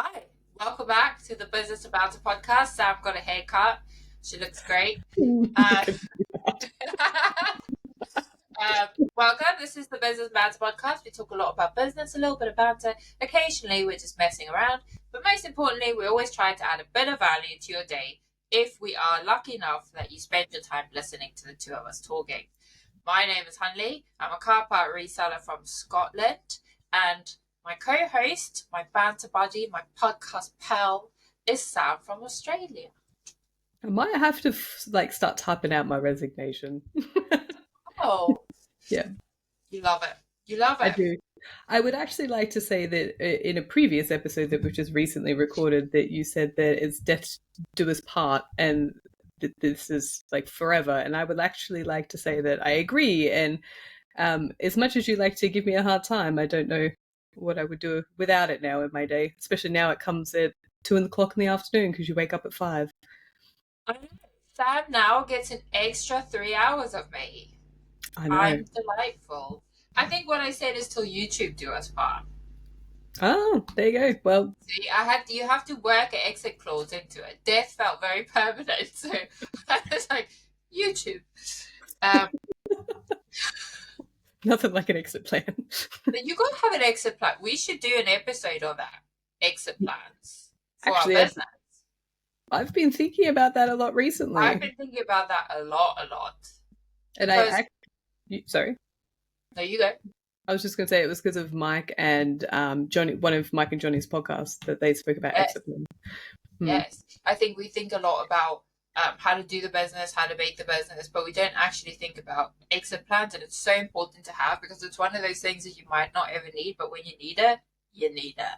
Hi, welcome back to the Business And Banter Podcast. Sam got a haircut. She looks great. Uh, welcome. This is the Business And Banter Podcast. We talk a lot about business, a little bit of banter. Occasionally, we're just messing around. But most importantly, we always try to add a bit of value to your day if we are lucky enough that you spend your time listening to the two of us talking. My name is Hunley. I'm a car part reseller from Scotland, and my co-host, my banter buddy, my podcast pal is Sam from Australia. I might have to start typing out my resignation. Oh, yeah. You love it. You love it. I do. I would actually like to say that in a previous episode that we've just recently recorded, that you said that it's death do us part and that this is like forever. And I would actually like to say that I agree. And as much as you like to give me a hard time, I don't know what I would do without it now in my day, especially now it comes at 2:00 in the afternoon because you wake up at 5. Sam now gets an extra 3 hours of me. I know. I'm delightful. I think what I said is till YouTube do us part. Oh, there you go. Well, see, you have to work an exit clause into it. Death felt very permanent, so I was like, YouTube. Nothing like an exit plan. But you gotta have an exit plan. We should do an episode on that. Exit plans for Actually, our business. I've been thinking about that a lot recently. I've been thinking about that a lot. And sorry. No, you go. I was just going to say it was because of Mike and Johnny, one of Mike and Johnny's podcasts that they spoke about exit plan. Yes, I think we think a lot about how to do the business, how to make the business, but we don't actually think about exit plans, and it's so important to have because it's one of those things that you might not ever need, but when you need it, you need it.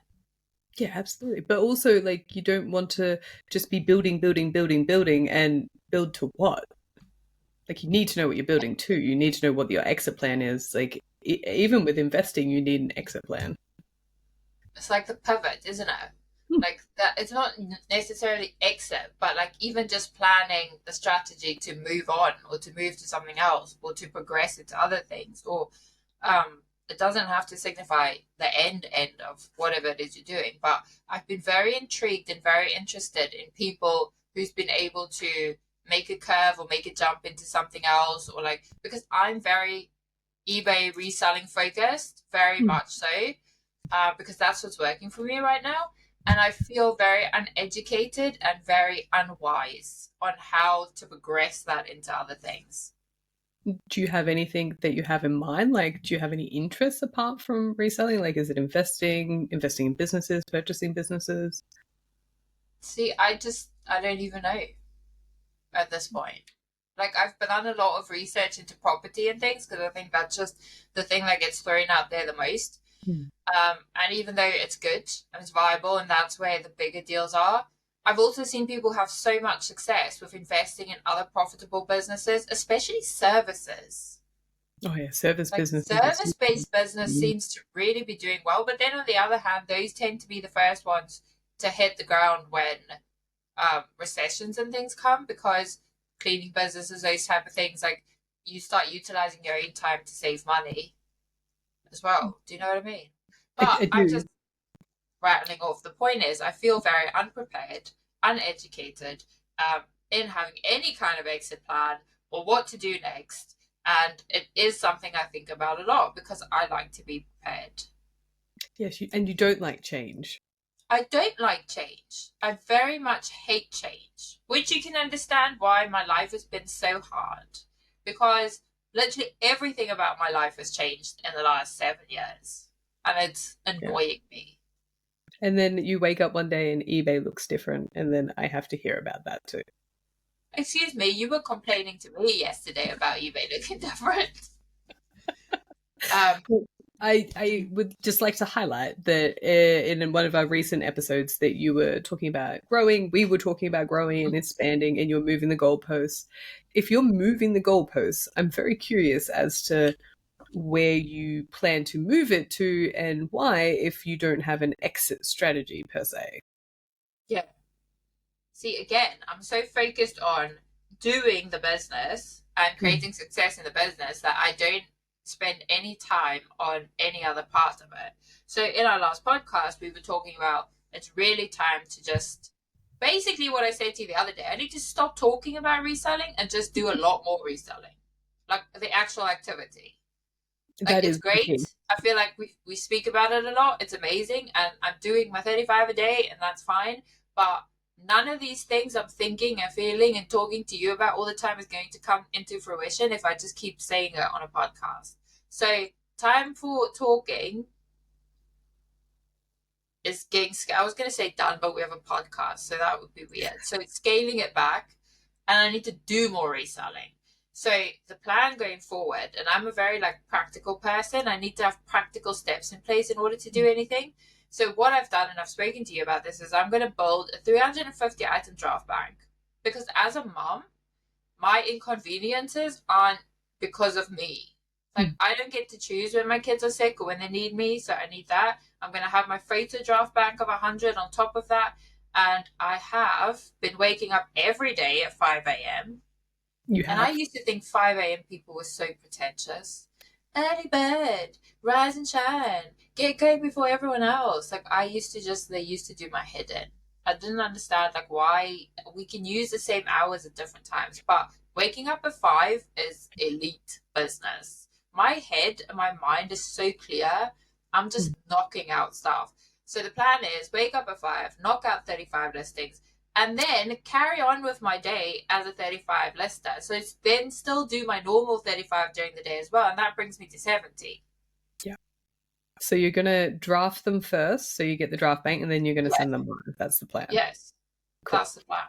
Yeah, absolutely. But also, you don't want to just be building, and build to what? You need to know what you're building to. You need to know what your exit plan is. Even with investing, you need an exit plan. It's like the pivot, isn't it? Like that, it's not necessarily exit, but even just planning the strategy to move on or to move to something else or to progress into other things, or it doesn't have to signify the end of whatever it is you're doing. But I've been very intrigued and very interested in people who's been able to make a curve or make a jump into something else, or because I'm very eBay reselling focused, very much so, because that's what's working for me right now. And I feel very uneducated and very unwise on how to progress that into other things. Do you have anything that you have in mind? Do you have any interests apart from reselling? Is it investing in businesses, purchasing businesses? See, I don't even know at this point. I've done a lot of research into property and things because I think that's just the thing that gets thrown out there the most. And even though it's good and it's viable and that's where the bigger deals are, I've also seen people have so much success with investing in other profitable businesses, especially services. Oh yeah, business. Service-based business seems to really be doing well, but then on the other hand, those tend to be the first ones to hit the ground when recessions and things come, because cleaning businesses, those type of things, you start utilizing your own time to save money as well. Do you know what I mean? But I'm just rattling off. The point is, I feel very unprepared, uneducated in having any kind of exit plan or what to do next. And it is something I think about a lot because I like to be prepared. Yes, and you don't like change. I don't like change. I very much hate change, which you can understand why my life has been so hard, because literally everything about my life has changed in the last 7 years, and it's annoying me. And then you wake up one day and eBay looks different, and then I have to hear about that too. Excuse me, you were complaining to me yesterday about eBay looking different. I would just like to highlight that in one of our recent episodes that you were talking about growing, we were talking about growing and expanding, and you're moving the goalposts. If you're moving the goalposts, I'm very curious as to where you plan to move it to and why, if you don't have an exit strategy per se. Yeah. See, again, I'm so focused on doing the business and creating success in the business that I don't spend any time on any other part of it. So in our last podcast, we were talking about It's really time to just, basically what I said to you the other day, I need to stop talking about reselling and just do a lot more reselling, like the actual activity. Like, That it's is the key. great. I feel like we speak about it a lot. It's amazing. And I'm doing my 35 a day, and that's fine. But none of these things I'm thinking and feeling and talking to you about all the time is going to come into fruition if I just keep saying it on a podcast. So, time for talking is getting, I was going to say done, but we have a podcast, so that would be weird. So, it's scaling it back, and I need to do more reselling. So the plan going forward, and I'm a very practical person, I need to have practical steps in place in order to do anything. So what I've done, and I've spoken to you about this, is I'm going to build a 350 item draft bank, because as a mom, my inconveniences aren't because of me. Like, I don't get to choose when my kids are sick or when they need me, so I need that. I'm going to have my freighter draft bank of 100 on top of that. And I have been waking up every day at 5 a.m. And I used to think 5 a.m. people were so pretentious. Early bird, rise and shine, get going before everyone else. Like, they used to do my head in. I didn't understand why we can use the same hours at different times, but waking up at 5 is elite business. My head and my mind is so clear. I'm just knocking out stuff. So the plan is wake up at 5, knock out 35 listings, and then carry on with my day as a 35 lister. So it's then still do my normal 35 during the day as well. And that brings me to 70. Yeah. So you're going to draft them first. So you get the draft bank, and then you're going to send them on. That's the plan. Yes. Cool. That's the plan.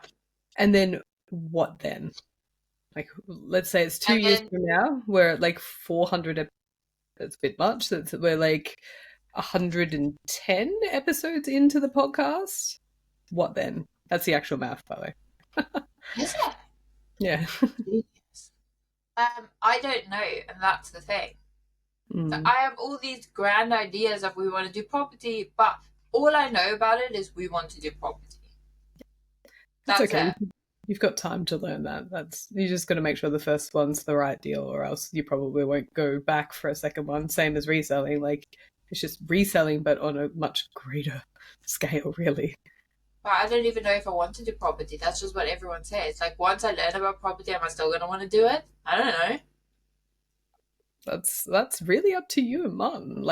And then what then? Like, let's say it's 2 years from now. We're at 400. That's a bit much. We're 110 episodes into the podcast. What then? That's the actual math, by the way. Is it? Yeah. I don't know, and that's the thing. So I have all these grand ideas of we want to do property, but all I know about it is we want to do property. That's okay. It. You've got time to learn that. You just got to make sure the first one's the right deal, or else you probably won't go back for a second one. Same as reselling. It's just reselling, but on a much greater scale, really. But I don't even know if I want to do property. That's just what everyone says. Once I learn about property, am I still going to want to do it? I don't know. That's really up to you and Mum.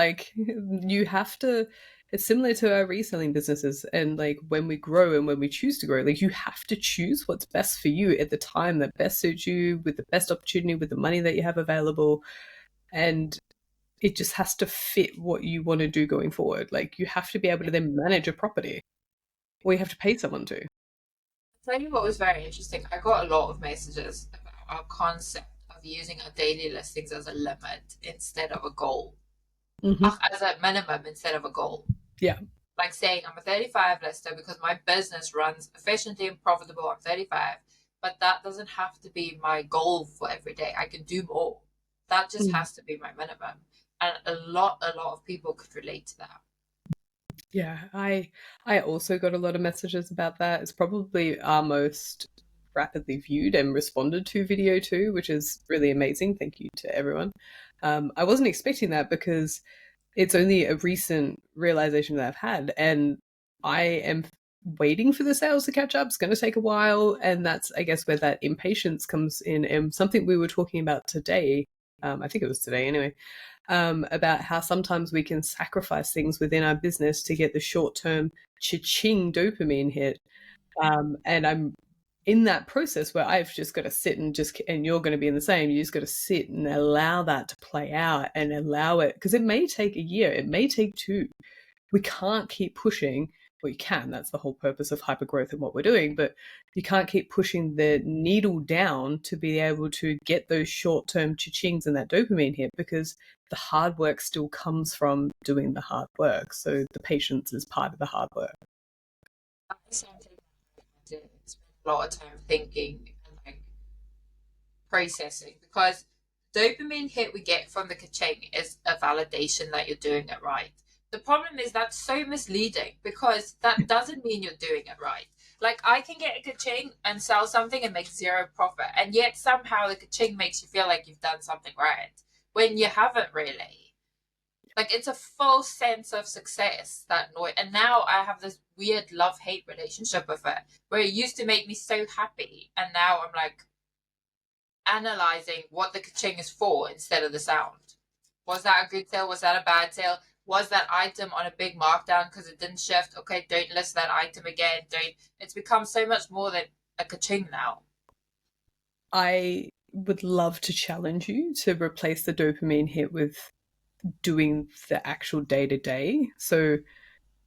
You have to. It's similar to our reselling businesses, and when we grow and when we choose to grow, you have to choose what's best for you at the time that best suits you, with the best opportunity, with the money that you have available, and it just has to fit what you want to do going forward. You have to be able to then manage a property, or you have to pay someone to. I'll tell you what was very interesting. I got a lot of messages about our concept of using our daily listings as a limit instead of a goal. As a minimum instead of a goal. Yeah. Saying I'm a 35 lister because my business runs efficiently and profitable on 35, but that doesn't have to be my goal for every day. I can do more. That just has to be my minimum. And a lot of people could relate to that. Yeah, I also got a lot of messages about that. It's probably our most rapidly viewed and responded to video too, which is really amazing. Thank you to everyone. I wasn't expecting that because it's only a recent realization that I've had, and I am waiting for the sales to catch up. It's going to take a while, and that's, I guess, where that impatience comes in. And something we were talking about today, I think it was today anyway, about how sometimes we can sacrifice things within our business to get the short-term cha-ching dopamine hit. And I'm in that process where I've just got to sit and you're going to be in the same, you just got to sit and allow that to play out and allow it, because it may take a year, it may take 2. We can't keep pushing. Well, you can, that's the whole purpose of hypergrowth and what we're doing, but you can't keep pushing the needle down to be able to get those short-term cha-chings and that dopamine hit, because the hard work still comes from doing the hard work. So the patience is part of the hard work. A lot of time thinking and processing, because dopamine hit we get from the ka-ching is a validation that you're doing it right. The problem is that's so misleading, because that doesn't mean you're doing it right. I can get a ka-ching and sell something and make 0 profit, and yet somehow the ka-ching makes you feel like you've done something right when you haven't really. Like it's a false sense of success, that noise. And now I have this weird love-hate relationship with it, where it used to make me so happy, and now I'm like analyzing what the ka-ching is for instead of the sound. Was that a good sale? Was that a bad sale? Was that item on a big markdown because it didn't shift? Okay, don't list that item again. Don't. It's become so much more than a ka-ching now. I would love to challenge you to replace the dopamine hit with doing the actual day-to-day. So,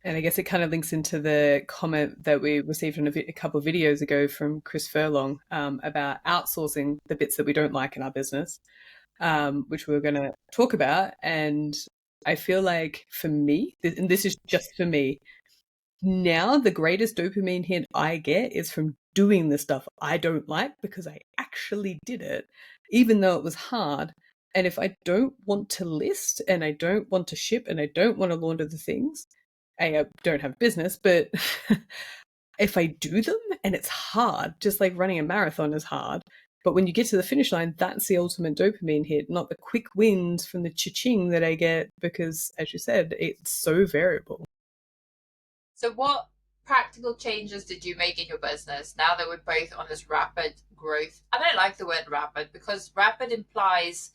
and I guess it kind of links into the comment that we received on a couple of videos ago from Chris Furlong about outsourcing the bits that we don't like in our business, which we were going to talk about. And I feel like for me, and this is just for me, now the greatest dopamine hit I get is from doing the stuff I don't like because I actually did it, even though it was hard. And if I don't want to list and I don't want to ship and I don't want to launder the things, I don't have business, but if I do them and it's hard, just like running a marathon is hard. But when you get to the finish line, that's the ultimate dopamine hit, not the quick wins from the cha-ching that I get because, as you said, it's so variable. So what practical changes did you make in your business now that we're both on this rapid growth? I don't like the word rapid because rapid implies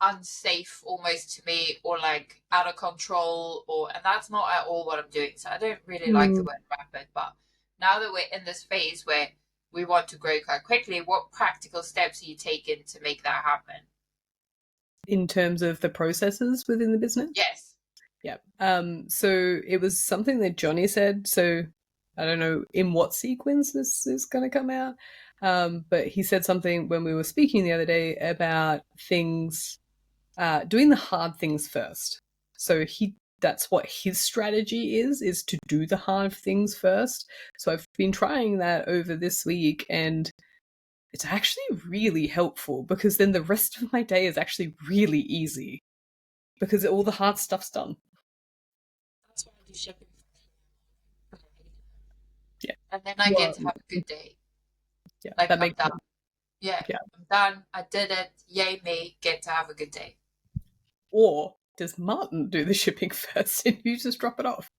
unsafe almost to me, or like out of control, and that's not at all what I'm doing. So I don't really like the word rapid. But now that we're in this phase where we want to grow quite quickly, what practical steps are you taking to make that happen? In terms of the processes within the business? Yes. Yeah. So it was something that Johnny said. So I don't know in what sequence this is going to come out. But he said something when we were speaking the other day about things, doing the hard things first. So that's what his strategy is to do the hard things first. So I've been trying that over this week, and it's actually really helpful because then the rest of my day is actually really easy because all the hard stuff's done. That's why I do shipping. Yeah. And then I get to have a good day. Yeah, like that I'm makes done. sense. Yeah, Yeah. I'm done. I did it. Yay me. Get to have a good day. Or does Martin do the shipping first and you just drop it off?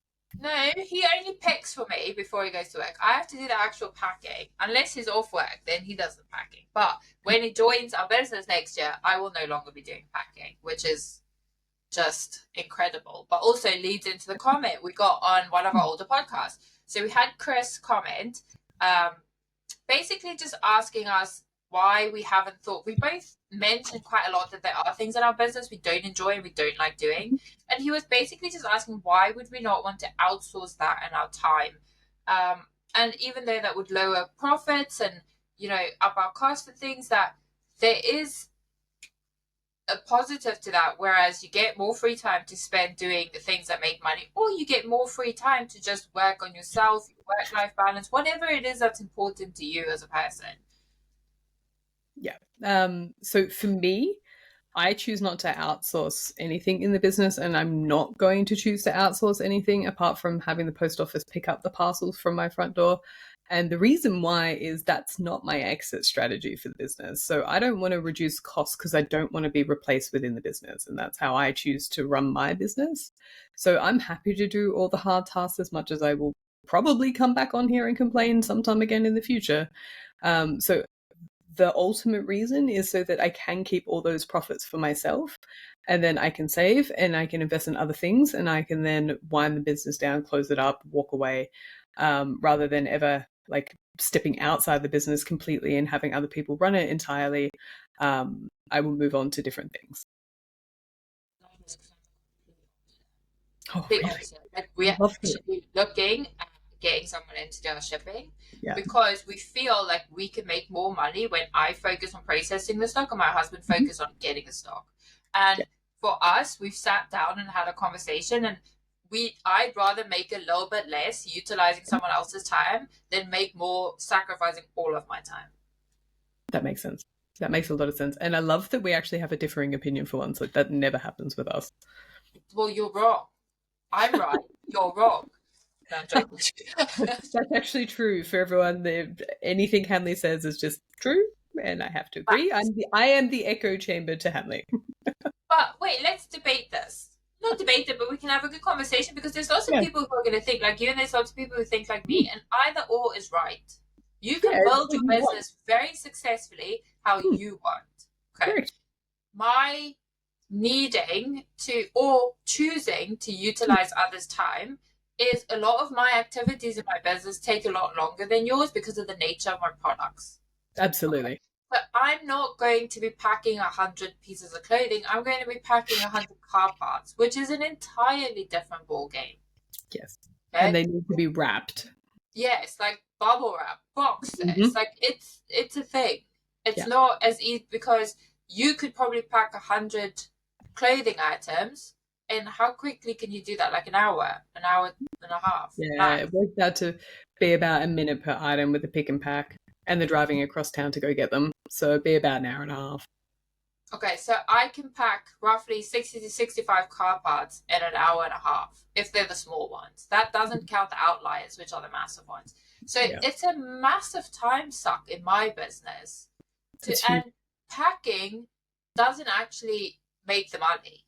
No, he only picks for me before he goes to work. I have to do the actual packing. Unless he's off work, then he does the packing. But when he joins our business next year, I will no longer be doing packing, which is just incredible. But also leads into the comment we got on one of our older podcasts. So we had Chris comment, basically just asking us why we haven't thought. We both mentioned quite a lot that there are things in our business we don't enjoy and we don't like doing, and he was basically just asking why would we not want to outsource that in our time, and even though that would lower profits and up our cost and things, that there is a positive to that, whereas you get more free time to spend doing the things that make money, or you get more free time to just work on yourself, your work-life balance, whatever it is that's important to you as a person. Yeah. So for me, I choose not to outsource anything in the business, and I'm not going to choose to outsource anything apart from having the post office pick up the parcels from my front door. And the reason why is that's not my exit strategy for the business. So I don't want to reduce costs because I don't want to be replaced within the business. And that's how I choose to run my business. So I'm happy to do all the hard tasks, as much as I will probably come back on here and complain sometime again in the future. So the ultimate reason is so that I can keep all those profits for myself, and then I can save and I can invest in other things, and I can then wind the business down, close it up, walk away, rather than ever like stepping outside the business completely and having other people run it entirely. I will move on to different things. Oh, really? Like, we are actually looking at getting someone in to do our shipping, because we feel like we can make more money when I focus on processing the stock and my husband focus on getting the stock. And for us, we've sat down and had a conversation, and I'd rather make a little bit less utilizing someone else's time than make more sacrificing all of my time. That makes sense. That makes a lot of sense. And I love that we actually have a differing opinion for once. Like, that never happens with us. Well, you're wrong. I'm right. You're wrong. No, I'm joking. That's actually true for everyone. Anything Hanley says is just true, and I have to agree. I am the echo chamber to Hanley. But But wait, let's debate this. Not debate it, but we can have a good conversation, because there's lots of people who are going to think like you, and there's lots of people who think like me, and either or is right. You can build your business very successfully how you want. Okay. Correct. My needing to or choosing to utilize others' time is a lot of my activities in my business take a lot longer than yours because of the nature of my products. Absolutely. Okay. But I'm not going to be packing 100 pieces of clothing. I'm going to be packing 100 car parts, which is an entirely different ball game. Yes. Okay? And they need to be wrapped. Yes, like bubble wrap, boxes. Like it's a thing. It's not as easy, because you could probably pack 100 clothing items, and how quickly can you do that? Like an hour and a half. Yeah, it works out to be about a minute per item with the pick and pack, and the driving across town to go get them. So it'd be about an hour and a half. Okay, so I can pack roughly 60 to 65 car parts in an hour and a half, if they're the small ones. That doesn't count the outliers, which are the massive ones. So it's a massive time suck in my business. And packing doesn't actually make the money.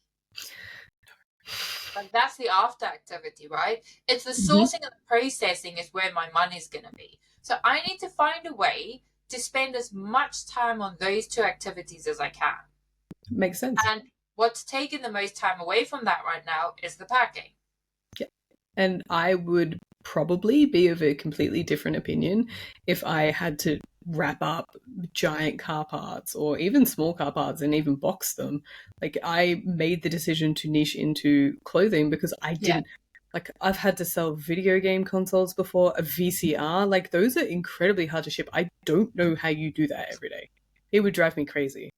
Like, that's the after activity, right? It's the sourcing and the processing is where my money's going to be. So I need to find a way to spend as much time on those two activities as I can. Makes sense. And what's taking the most time away from that right now is the packing. Yeah. And I would probably be of a completely different opinion if I had to wrap up giant car parts or even small car parts and even box them. Like, I made the decision to niche into clothing because I didn't like, I've had to sell video game consoles before, a VCR. Like, those are incredibly hard to ship. I don't know how you do that every day. It would drive me crazy.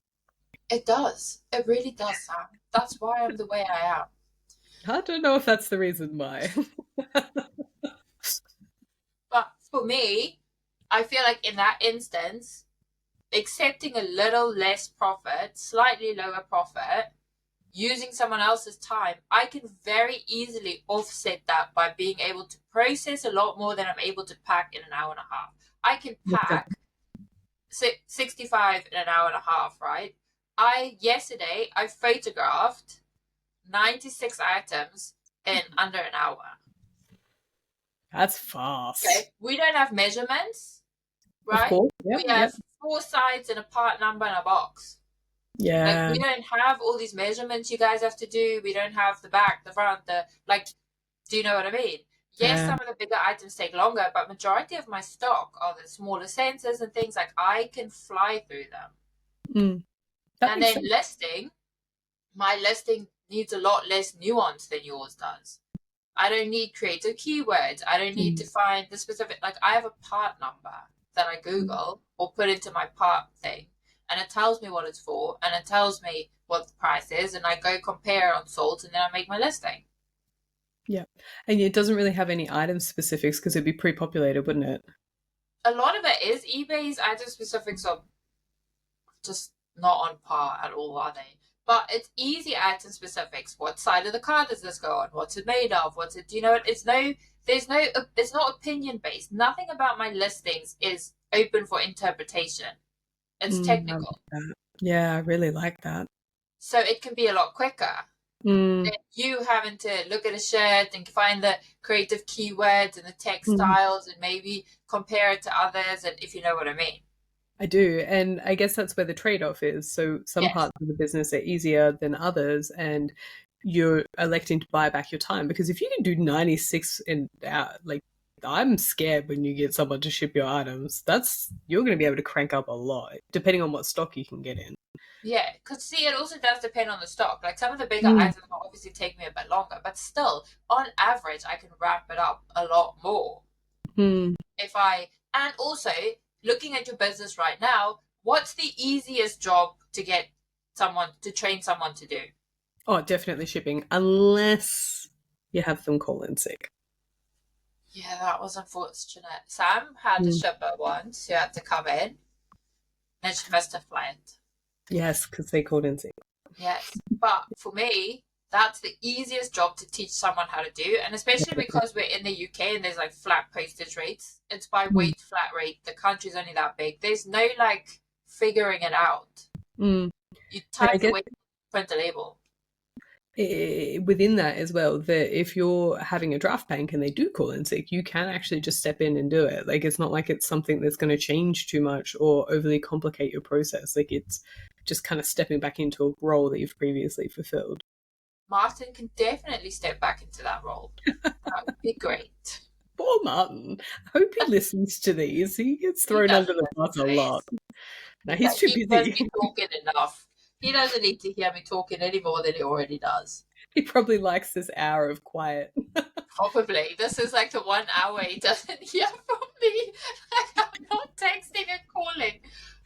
It does. It really does, Sam. That's why I'm the way I am. I don't know if that's the reason why. But for me, I feel like in that instance, accepting a little less profit, slightly lower profit, using someone else's time, I can very easily offset that by being able to process a lot more than I'm able to pack in an hour and a half. I can pack 65 in an hour and a half, right? Yesterday, I photographed 96 items in under an hour. That's fast. Okay, we don't have measurements, right? Of course. Yep, we have 4 sides and a part number and a box. Yeah. Like, we don't have all these measurements you guys have to do. We don't have the back, the front, do you know what I mean? Yes, some of the bigger items take longer, but majority of my stock are the smaller sensors and things. Like, I can fly through them. And then listing, my listing needs a lot less nuance than yours does. I don't need creative keywords. I don't need to find the specific, like, I have a part number that I Google or put into my part thing, and it tells me what it's for, and it tells me what the price is, and I go compare on Salt, and then I make my listing. Yeah. And it doesn't really have any item specifics because it'd be pre-populated, wouldn't it? A lot of it is. eBay's item specifics are just not on par at all, are they? But it's easy item specifics. What side of the car does this go on? What's it made of? Do you know what? It's not opinion based. Nothing about my listings is open for interpretation. It's technical. Yeah, I really like that. So it can be a lot quicker than you having to look at a shirt and find the creative keywords and the textiles and maybe compare it to others, and if you know what I mean. I do. And I guess that's where the trade-off is. So some parts of the business are easier than others, and you're electing to buy back your time. Because if you can do 96 I'm scared when you get someone to ship your items. You're going to be able to crank up a lot, depending on what stock you can get in. Yeah, because see, it also does depend on the stock. Like, some of the bigger items will obviously take me a bit longer, but still, on average, I can wrap it up a lot more. And also, looking at your business right now, what's the easiest job to train someone to do? Oh, definitely shipping, unless you have them call in sick. Yeah, that was unfortunate. Sam had a shipper once who had to come in, and she missed her flight. Yes, because they called in sick. Yes, but for me, that's the easiest job to teach someone how to do, and especially because we're in the UK and there's like flat postage rates. It's by weight flat rate. The country's only that big. There's no like figuring it out. You type the weight, print the label. within that as well, that if you're having a draft bank and they do call in sick, you can actually just step in and do it. Like, it's not like it's something that's going to change too much or overly complicate your process. Like, it's just kind of stepping back into a role that you've previously fulfilled. Martin can definitely step back into that role. That would be great. Poor Martin. I hope he listens to these. He gets He thrown under doesn't the bus a lot. No, he's too He does busy. me talking enough. He doesn't need to hear me talking any more than he already does. He probably likes this hour of quiet. Probably. This is like the 1 hour he doesn't hear from me. Like, I'm not texting and calling.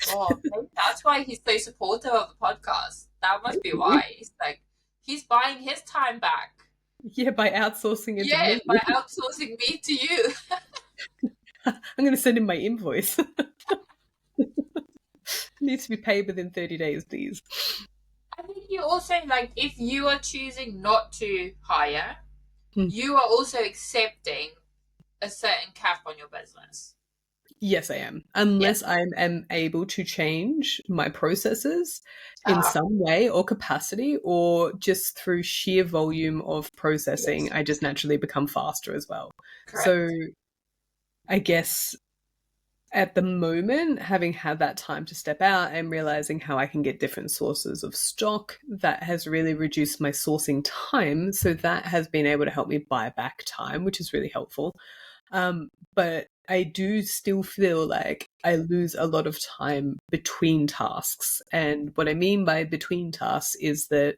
Oh, maybe that's why he's so supportive of the podcast. That must be why. He's buying his time back. Yeah, by outsourcing it to Yeah, me. by outsourcing me to you. I'm going to send him my invoice. Needs to be paid within 30 days, please. I think you also, like, if you are choosing not to hire, you are also accepting a certain cap on your business. Yes, I am. Unless I am able to change my processes in some way or capacity, or just through sheer volume of processing, I just naturally become faster as well. Correct. So I guess at the moment, having had that time to step out and realizing how I can get different sources of stock, that has really reduced my sourcing time. So that has been able to help me buy back time, which is really helpful. But I do still feel like I lose a lot of time between tasks. And what I mean by between tasks is that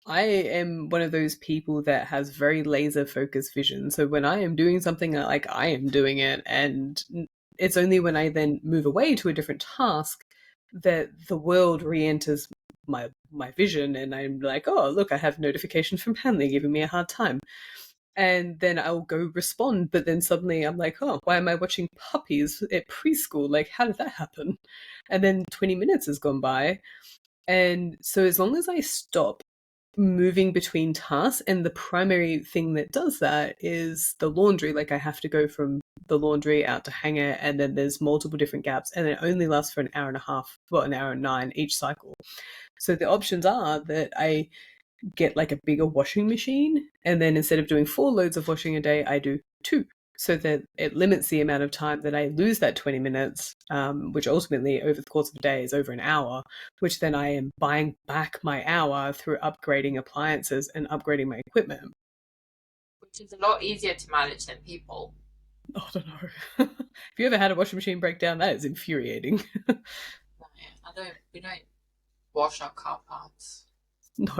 I am one of those people that has very laser focused vision. So when I am doing something, like, I am doing it, and it's only when I then move away to a different task that the world re-enters my vision, and I'm like, oh, look, I have notifications from Hanley giving me a hard time. And then I'll go respond, but then suddenly I'm like, oh, why am I watching puppies at preschool? Like, how did that happen? And then 20 minutes has gone by. And so as long as I stop moving between tasks, and the primary thing that does that is the laundry, like, I have to go from the laundry out to hang it, and then there's multiple different gaps, and it only lasts for an hour and a half, well, an hour and 9 each cycle. So the options are that I get like a bigger washing machine, and then instead of doing 4 loads of washing a day, I do 2, so that it limits the amount of time that I lose that 20 minutes, which ultimately over the course of a day is over an hour, which then I am buying back my hour through upgrading appliances and upgrading my equipment. Which is a lot easier to manage than people. Oh, I don't know. If you ever had a washing machine breakdown, that is infuriating. We don't wash our car parts. No.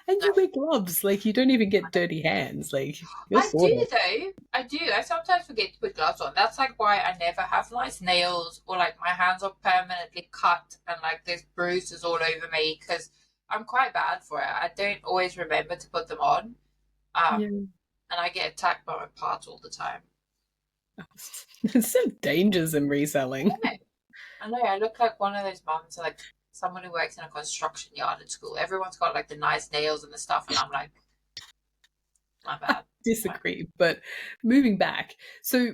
And you wear gloves, like, you don't even get dirty hands. Like, I do though. I do. I sometimes forget to put gloves on. That's like why I never have nice nails, or like my hands are permanently cut and like there's bruises all over me, because I'm quite bad for it. I don't always remember to put them on. And I get attacked by my parts all the time. There's some dangers in reselling. I know. I look like one of those mums, like someone who works in a construction yard at school. Everyone's got like the nice nails and the stuff, and I'm like, my bad. Disagree, but moving back. So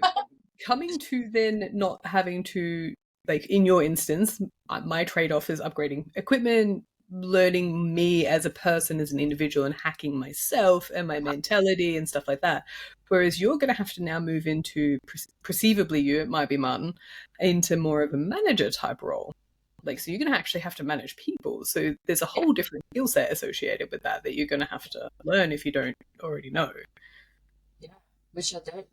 coming to then not having to, like, in your instance, my trade-off is upgrading equipment, learning me as a person, as an individual, and hacking myself and my mentality and stuff like that. Whereas you're going to have to now move into, perceivably you, it might be Martin, into more of a manager type role. Like, so you're going to actually have to manage people. So there's a whole different skill set associated with that you're going to have to learn if you don't already know. Yeah, which I don't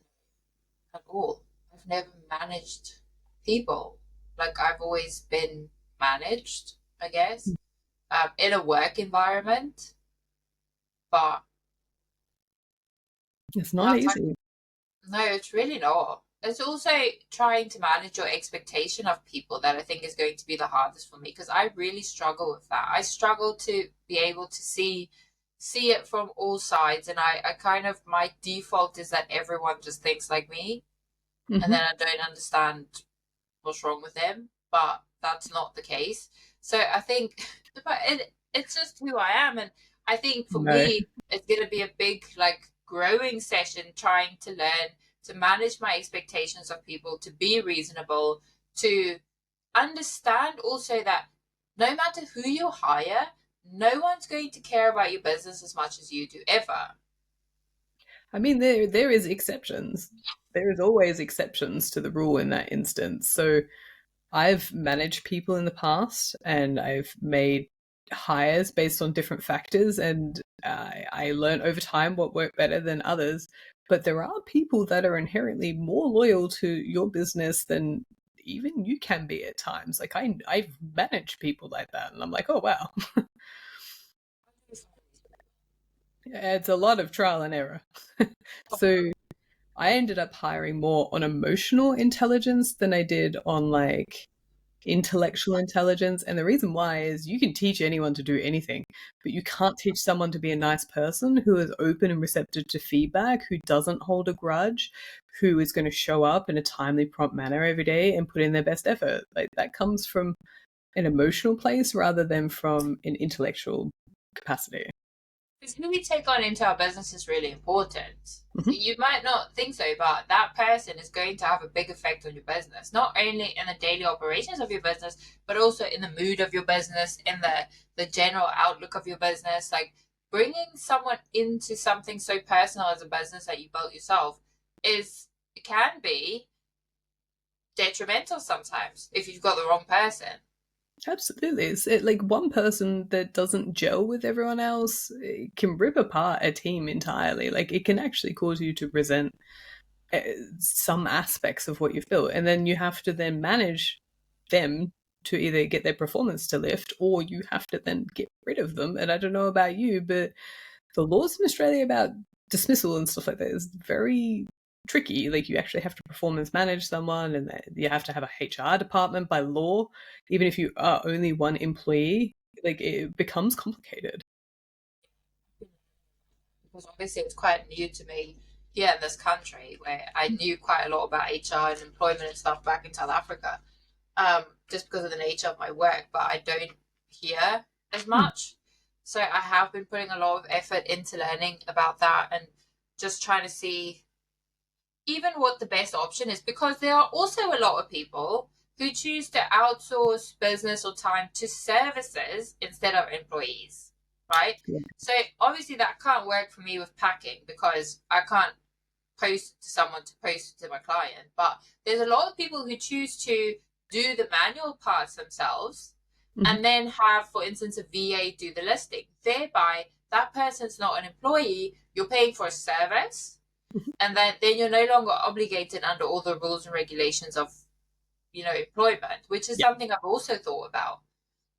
at all. I've never managed people. Like, I've always been managed, I guess, in a work environment. But it's not easy. No, it's really not. It's also trying to manage your expectation of people that I think is going to be the hardest for me, because I really struggle with that. I struggle to be able to see it from all sides, and I kind of, my default is that everyone just thinks like me, and then I don't understand what's wrong with them, but that's not the case. So I think it's just who I am, and I think for me it's going to be a big, like, growing session, trying to learn to manage my expectations of people, to be reasonable, to understand also that no matter who you hire, no one's going to care about your business as much as you do ever. I mean, there is exceptions. There is always exceptions to the rule in that instance. So I've managed people in the past, and I've made hires based on different factors, and I learned over time what worked better than others. But there are people that are inherently more loyal to your business than even you can be at times. Like I've managed people like that, and I'm like, oh wow, it's a lot of trial and error. So I ended up hiring more on emotional intelligence than I did on like intellectual intelligence. And the reason why is you can teach anyone to do anything, but you can't teach someone to be a nice person who is open and receptive to feedback, who doesn't hold a grudge, who is going to show up in a timely, prompt manner every day and put in their best effort. Like that comes from an emotional place rather than from an intellectual capacity. Because who we take on into our business is really important. Mm-hmm. You might not think so, but that person is going to have a big effect on your business, not only in the daily operations of your business, but also in the mood of your business, in the general outlook of your business. Like bringing someone into something so personal as a business that you built yourself can be detrimental sometimes if you've got the wrong person. Absolutely. Like one person that doesn't gel with everyone else, it can rip apart a team entirely. Like it can actually cause you to resent some aspects of what you've built. And then you have to then manage them to either get their performance to lift, or you have to then get rid of them. And I don't know about you, but the laws in Australia about dismissal and stuff like that is very tricky. Like you actually have to performance manage someone, and you have to have a HR department by law, even if you are only one employee. Like it becomes complicated. Because obviously it's quite new to me here in this country, where I knew quite a lot about HR and employment and stuff back in South Africa, just because of the nature of my work, but I don't hear as much. So I have been putting a lot of effort into learning about that and just trying to see even what the best option is, because there are also a lot of people who choose to outsource business or time to services instead of employees, right? Yeah. So obviously that can't work for me with packing, because I can't post to someone to post to my client. But there's a lot of people who choose to do the manual parts themselves, and then have, for instance, a VA do the listing. Thereby, that person's not an employee. You're paying for a service, and then you're no longer obligated under all the rules and regulations of, employment, which is something I've also thought about.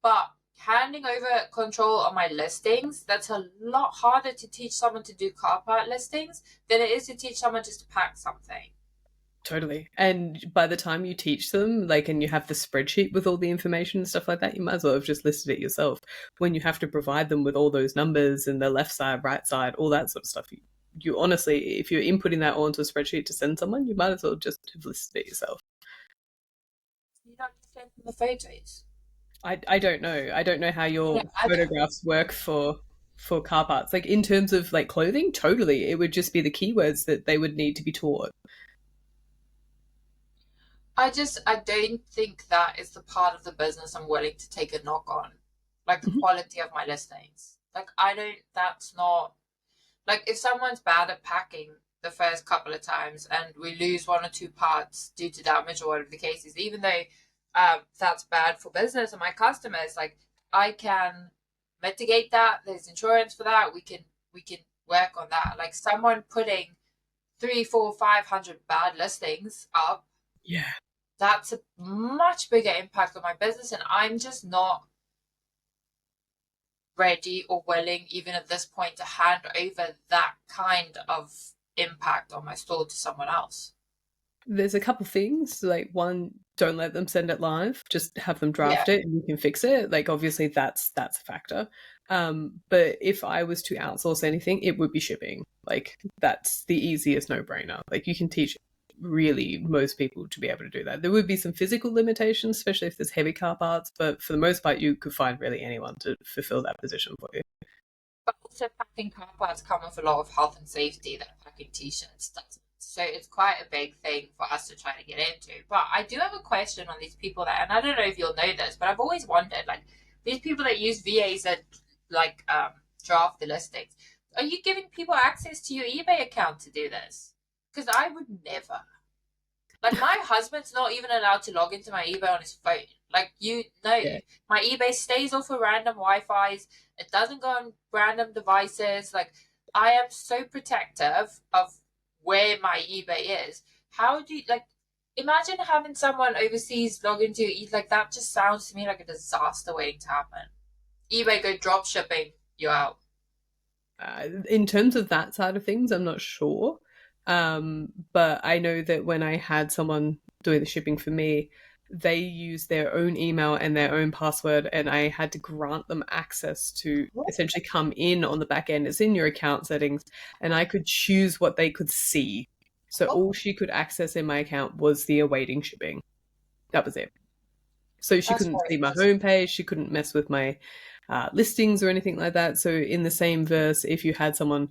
But handing over control on my listings, that's a lot harder to teach someone to do car part listings than it is to teach someone just to pack something. Totally. And by the time you teach them, like, and you have the spreadsheet with all the information and stuff like that, you might as well have just listed it yourself. When you have to provide them with all those numbers and the left side, right side, all that sort of stuff, you honestly, if you're inputting that all into a spreadsheet to send someone, you might as well just have listed it yourself. You don't send them the photos. I don't know. I don't know how your photographs work for car parts. Like in terms of like clothing, totally. It would just be the keywords that they would need to be taught. I don't think that is the part of the business I'm willing to take a knock on. Like the quality of my listings. Like that's not, like if someone's bad at packing the first couple of times and we lose one or two parts due to damage or whatever the case is, even though that's bad for business and my customers, like I can mitigate that. There's insurance for that. We can work on that. Like someone putting 300, 400, 500 bad listings up, yeah, that's a much bigger impact on my business, and I'm just not ready or willing, even at this point, to hand over that kind of impact on my store to someone else. There's a couple things. Like one, don't let them send it live. Just have them draft it and you can fix it. Like obviously that's a factor. But if I was to outsource anything, it would be shipping. Like that's the easiest no-brainer. Like you can teach really most people to be able to do that. There would be some physical limitations, especially if there's heavy car parts, but for the most part you could find really anyone to fulfill that position for you. But also packing car parts come with a lot of health and safety that packing t-shirts doesn't. So it's quite a big thing for us to try to get into. But I do have a question on these people that, and I don't know if you'll know this, but I've always wondered, like these people that use VAs that like draft the listings. Are you giving people access to your eBay account to do this? Because I would never. Like, my husband's not even allowed to log into my eBay on his phone. Like, Yeah. my eBay stays off of random Wi-Fi's. It doesn't go on random devices. Like, I am so protective of where my eBay is. How do you, like, imagine having someone overseas log into your eBay. Like, that just sounds to me like a disaster waiting to happen. eBay go drop shipping, you're out. In terms of that side of things, I'm not sure. But I know that when I had someone doing the shipping for me, they used their own email and their own password, and I had to grant them access to essentially come in on the back end. It's in your account settings, and I could choose what they could see. So all she could access in my account was the awaiting shipping. That was it. So she That's couldn't very see my interesting. homepage. She couldn't mess with my listings or anything like that. So in the same verse, if you had someone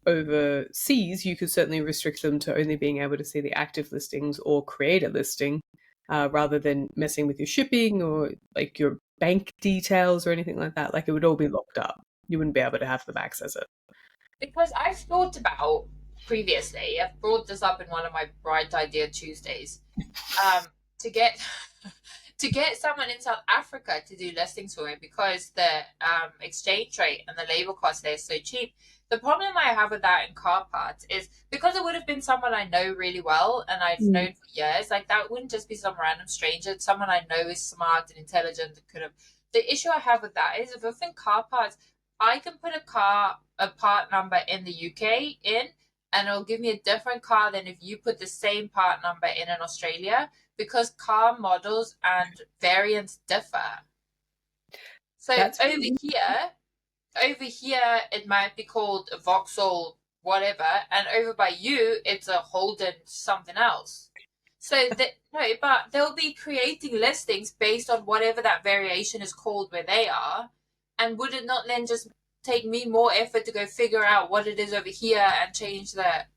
overseas, you could certainly restrict them to only being able to see the active listings or create a listing, rather than messing with your shipping or like your bank details or anything like that. Like, it would all be locked up. You wouldn't be able to have them access it. Because I've thought about previously, I've brought this up in one of my Bright Idea Tuesdays, to get to get someone in South Africa to do listings for me because the exchange rate and the labor cost there is so cheap. The problem I have with that in car parts is because it would have been someone I know really well and I've known for years, like that wouldn't just be some random stranger. It's someone I know is smart and intelligent and could have. The issue I have with that is if in car parts, I can put a part number in the UK in, and it'll give me a different car than if you put the same part number in Australia because car models and variants differ. So That's over here, it might be called a Vauxhall whatever, and over by you, it's a Holden something else. So no, but they'll be creating listings based on whatever that variation is called where they are, and would it not then just take me more effort to go figure out what it is over here and change that?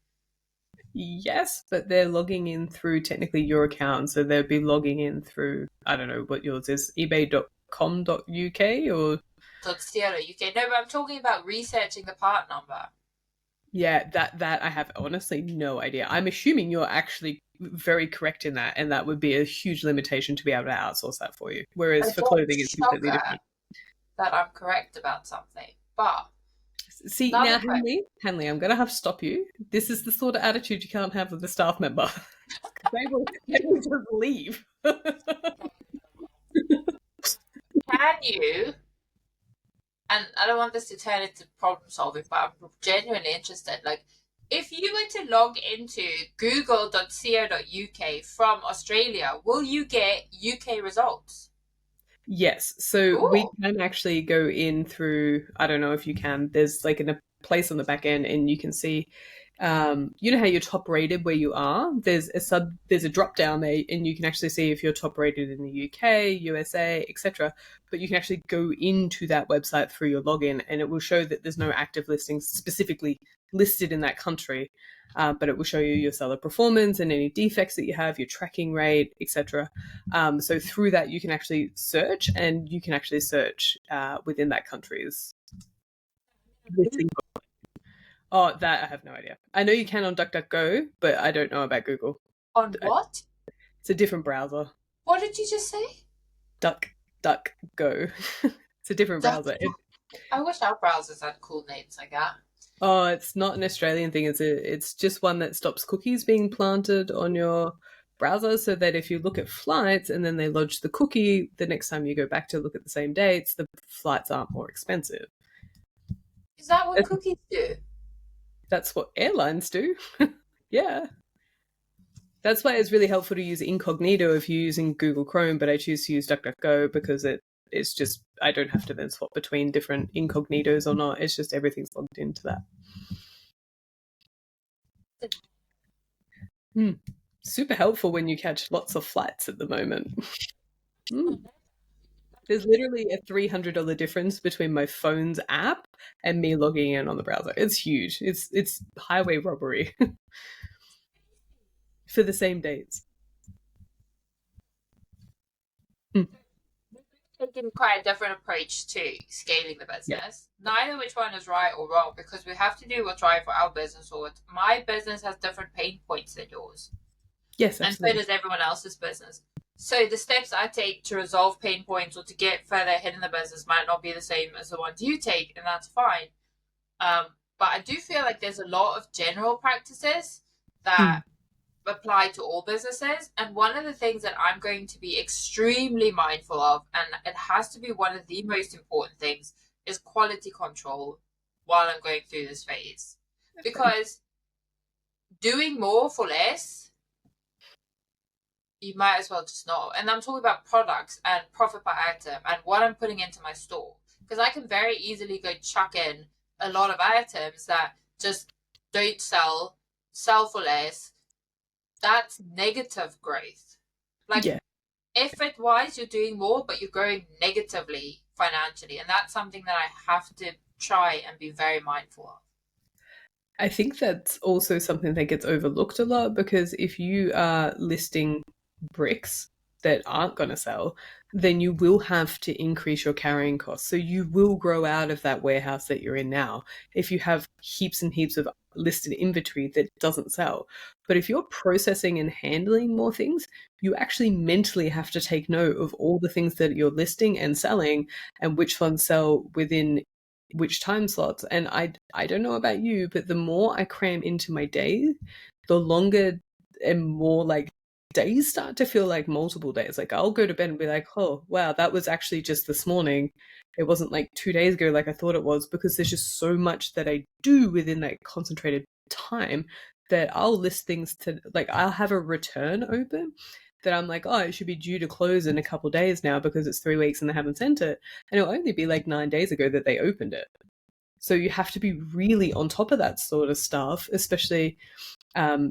yes, but they're logging in through technically your account, so they'll be logging in through, I don't know what yours is, ebay.com.uk or .co.uk. No, but I'm talking about researching the part number. yeah, that I have honestly no idea. I'm assuming you're actually very correct in that, and that would be a huge limitation to be able to outsource that for you. Whereas for Don't clothing, it's completely shocker different. that I'm correct about something. But See, another now, question. Hanley, I'm going to have to stop you. This is the sort of attitude you can't have with a staff member. they will just leave. Can you, and I don't want this to turn into problem solving, but I'm genuinely interested. Like, if you were to log into google.co.uk from Australia, will you get UK results? Yes, so we Ooh. can actually go in through, I don't know if you can, there's like a place on the back end and you can see, you know how you're top rated where you are? There's a drop down there and you can actually see if you're top rated in the UK, USA, etc. But you can actually go into that website through your login and it will show that there's no active listings specifically listed in that country. But it will show you your seller performance and any defects that you have, your tracking rate, etc. So through that, you can actually search, and you can actually search within that country's listing. Oh, that I have no idea. I know you can on DuckDuckGo, but I don't know about Google. On what? It's a different browser. What did you just say? DuckDuckGo. It's a different browser. I wish our browsers had cool names like that. Oh, it's not an Australian thing. It's just one that stops cookies being planted on your browser, so that if you look at flights and then they lodge the cookie, the next time you go back to look at the same dates, the flights aren't more expensive. Is that what cookies do? That's what airlines do. Yeah. That's why it's really helpful to use incognito if you're using Google Chrome, but I choose to use DuckDuckGo because it's just, I don't have to then swap between different incognitos or not. It's just everything's logged into that. Super helpful when you catch lots of flights at the moment. There's literally a $300 difference between my phone's app and me logging in on the browser. It's huge. It's highway robbery for the same dates. taken quite a different approach to scaling the Yeah. business. Neither which one is right or wrong, because we have to do what's right for our business, or my business has different pain points than yours. Yes, And so absolutely. does everyone else's business. So the steps I take to resolve pain points or to get further ahead in the business might not be the same as the ones you take, and that's fine. But I do feel like there's a lot of general practices that apply to all businesses. And one of the things that I'm going to be extremely mindful of, and it has to be one of the most important things, is quality control while I'm going through this phase. Because doing more for less, you might as well just not. And I'm talking about products and profit per item and what I'm putting into my store. Because I can very easily go chuck in a lot of items that just don't sell for less. That's negative growth. Like, Yeah. effort-wise, you're doing more, but you're growing negatively financially. And that's something that I have to try and be very mindful of. I think that's also something that gets overlooked a lot, because if you are listing bricks that aren't going to sell, then you will have to increase your carrying costs. So you will grow out of that warehouse that you're in now if you have heaps and heaps of listed inventory that doesn't sell. But if you're processing and handling more things, you actually mentally have to take note of all the things that you're listing and selling and which ones sell within which time slots. And I don't know about you, but the more I cram into my day, the longer and more like days start to feel like multiple days. Like I'll go to bed and be like, oh wow, that was actually just this morning. It wasn't like 2 days ago like I thought it was, because there's just so much that I do within that concentrated time that I'll list things to, like, I'll have a return open that I'm like, oh, it should be due to close in a couple days now because it's 3 weeks and they haven't sent it. And it'll only be like 9 days ago that they opened it. So you have to be really on top of that sort of stuff, especially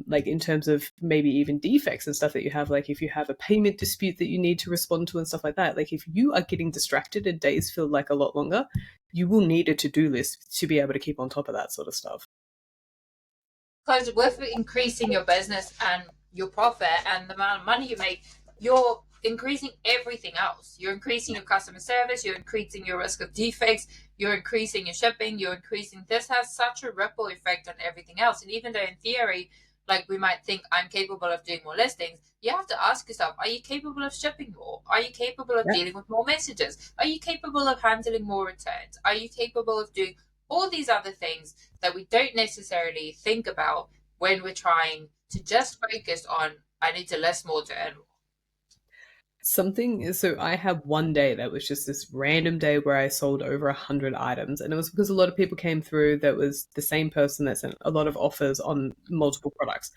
like in terms of maybe even defects and stuff that you have. Like if you have a payment dispute that you need to respond to and stuff like that. Like if you are getting distracted and days feel like a lot longer, you will need a to-do list to be able to keep on top of that sort of stuff. Because with increasing your business and your profit and the amount of money you make, you're increasing everything else. You're increasing your customer service, you're increasing your risk of defects, you're increasing your shipping, you're increasing. This has such a ripple effect on everything else. And even though in theory, like we might think I'm capable of doing more listings, you have to ask yourself, are you capable of shipping more? Are you capable of dealing with more messages? Are you capable of handling more returns? Are you capable of doing all these other things that we don't necessarily think about when we're trying to just focus on, I need to list more to earn more? So I had one day that was just this random day where I sold over 100 items, and it was because a lot of people came through that was the same person that sent a lot of offers on multiple products.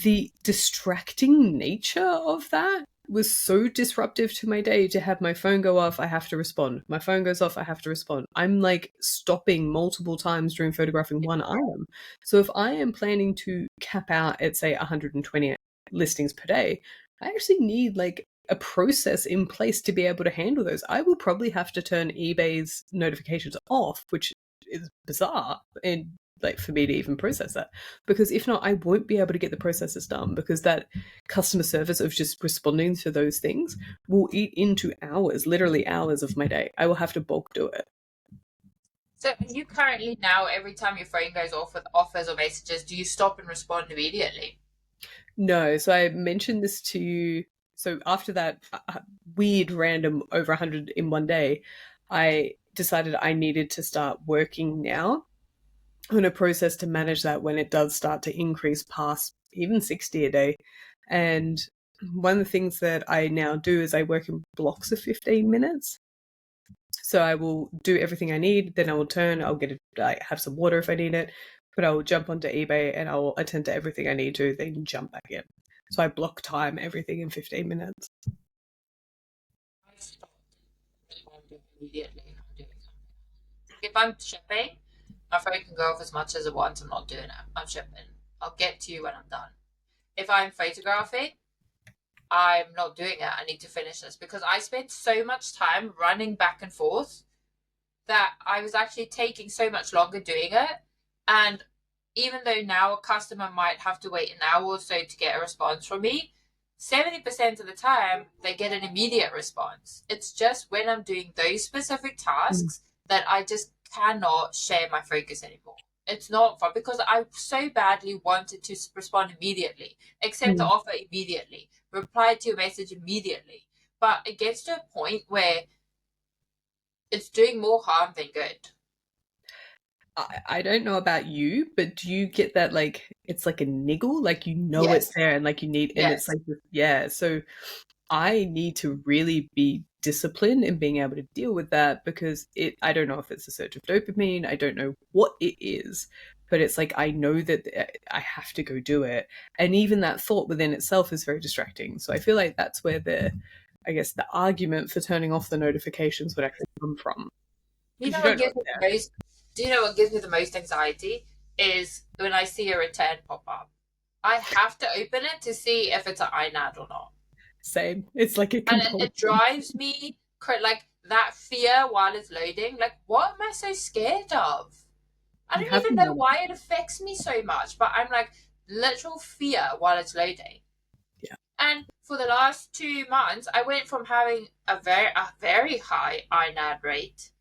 The distracting nature of that was so disruptive to my day. To have my phone go off, I have to respond. My phone goes off, I have to respond. I'm like stopping multiple times during photographing one item. So if I am planning to cap out at say 120 listings per day, I actually need like a process in place to be able to handle those. I will probably have to turn eBay's notifications off, which is bizarre, and like for me to even process that, because if not, I won't be able to get the processes done, because that customer service of just responding to those things will eat into hours, literally hours of my day. I will have to bulk do it. So are you currently now, every time your phone goes off with offers or messages, do you stop and respond immediately? No, so I mentioned this to you. So after that weird random over 100 in one day, I decided I needed to start working now on a process to manage that when it does start to increase past even 60 a day. And one of the things that I now do is I work in blocks of 15 minutes. So I will do everything I need, then I will turn, I have some water if I need it, but I will jump onto eBay and I will attend to everything I need to, then jump back in. So I block time everything in 15 minutes. I stop immediately if I'm doing something. If I'm shipping, my phone can go off as much as it wants. I'm not doing it. I'm shipping. I'll get to you when I'm done. If I'm photographing, I'm not doing it. I need to finish this because I spent so much time running back and forth that I was actually taking so much longer doing it. And even though now a customer might have to wait an hour or so to get a response from me, 70% of the time, they get an immediate response. It's just when I'm doing those specific tasks that I just cannot share my focus anymore. It's not fun because I so badly wanted to respond immediately, accept the Mm. offer immediately, reply to your message immediately. But it gets to a point where it's doing more harm than good. I don't know about you, but do you get that, like, it's like a niggle, like it's Yes. there and like you need, and it's Yes. like, yeah. So I need to really be disciplined in being able to deal with that, because I don't know if it's a surge of dopamine, I don't know what it is, but it's like I know that I have to go do it. And even that thought within itself is very distracting. So I feel like that's where I guess the argument for turning off the notifications would actually come from, You because know you what don't know gives it's me the there. most? Do you know what gives me the most anxiety is when I see a return pop up. I have to open it to see if it's an INAD or not, Same. It's like a and compulsion. it drives me like that fear while it's loading. Like, what am I so scared of? I You don't have even the know number. why it affects me so much, but I'm like literal fear while it's loading. Yeah. And for the last 2 months, I went from having a very high INAD rate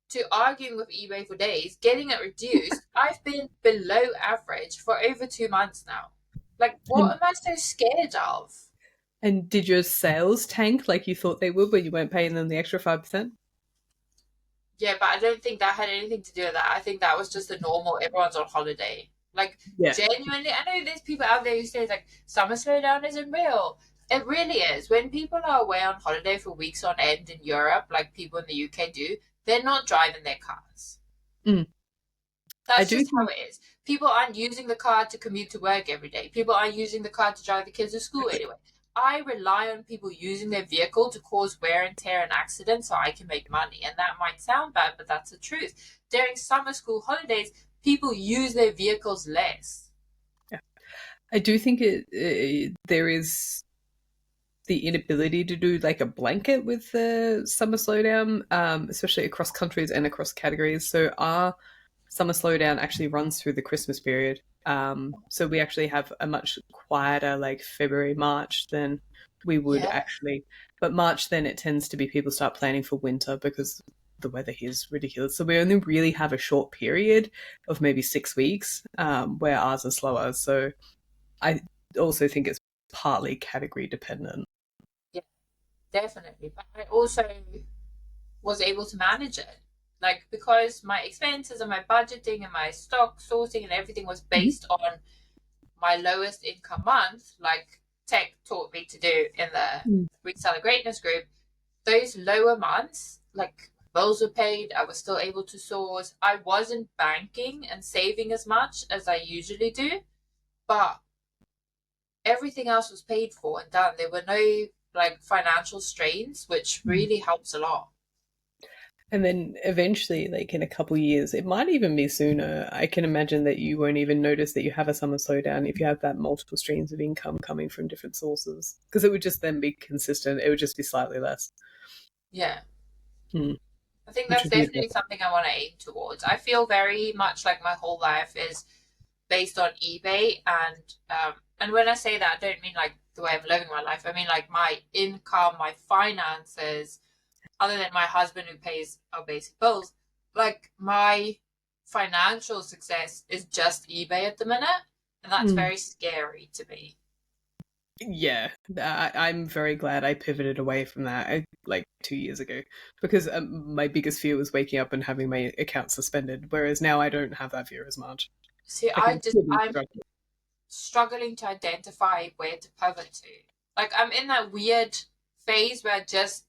to arguing with eBay for days, getting it reduced. I've been below average for over 2 months now. Like, what And, am I so scared of? and did your sales tank like you thought they would when you weren't paying them the extra 5%? Yeah, but I don't think that had anything to do with that. I think that was just the normal, everyone's on holiday. Like, Yeah. genuinely, I know there's people out there who say, like, summer slowdown isn't real. It really is. When people are away on holiday for weeks on end in Europe, like people in the UK do, they're not driving their cars. Mm. I That's do just how think, it is. People aren't using the car to commute to work every day. People aren't using the car to drive the kids to school anyway. I rely on people using their vehicle to cause wear and tear and accidents so I can make money. And that might sound bad, but that's the truth. During summer school holidays, people use their vehicles less. yeah. I do think there is the inability to do like a blanket with the summer slowdown, especially across countries and across categories. So our summer slowdown actually runs through the Christmas period. So we actually have a much quieter like February, March than we would Yeah, actually. But March, then it tends to be people start planning for winter because the weather here is ridiculous. So we only really have a short period of maybe 6 weeks, where ours are slower. So I also think it's partly category dependent. yeah, definitely. But I also was able to manage it. Like, because my expenses and my budgeting and my stock sourcing and everything was Mhm. based on my lowest income month, like tech taught me to do in the Mm. Reseller Greatness group, those lower months, like bills were paid, I was still able to source. I wasn't banking and saving as much as I usually do, but everything else was paid for and done. There were no like financial strains, which really helps a lot. And then eventually, like in a couple years, it might even be sooner. I can imagine that you won't even notice that you have a summer slowdown if you have that multiple streams of income coming from different sources, because it would just then be consistent. It would just be slightly less, Yeah. hmm. I think Which that's would be definitely something I want to aim towards. I feel very much like my whole life is based on eBay, and when I say that, I don't mean like the way I'm living my life. I mean like my income, my finances, other than my husband who pays our basic bills. Like my financial success is just eBay at the minute, and that's Mm. very scary to me. Yeah, I'm very glad I pivoted away from that like 2 years ago, because my biggest fear was waking up and having my account suspended. Whereas now I don't have that fear as much. See, I can really I'm struggle. struggling to identify where to pivot to. Like I'm in that weird phase where just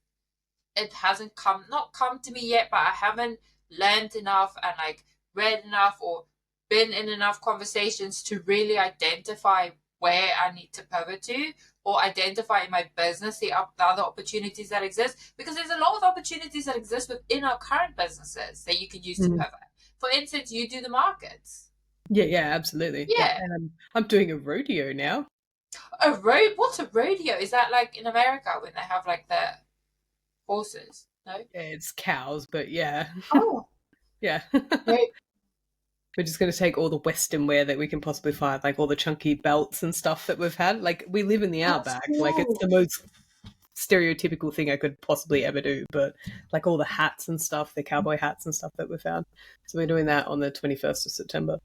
it hasn't not come to me yet, but I haven't learned enough and like read enough or been in enough conversations to really identify where I need to pivot to or identify in my business the other opportunities that exist, because there's a lot of opportunities that exist within our current businesses that you can use to Mm. pivot. For instance, you do the markets. Yeah, yeah, absolutely. Yeah, Yeah. and I'm doing a rodeo now. What's a rodeo? Is that like in America when they have like the horses? No? It's cows, but yeah, Oh, yeah. no. We're just going to take all the Western wear that we can possibly find, like all the chunky belts and stuff that we've had. Like, we live in the That's outback. Like, it's cool. the most stereotypical thing I could possibly ever do. But like all the hats and stuff, the cowboy hats and stuff that we found. So we're doing that on the 21st of September.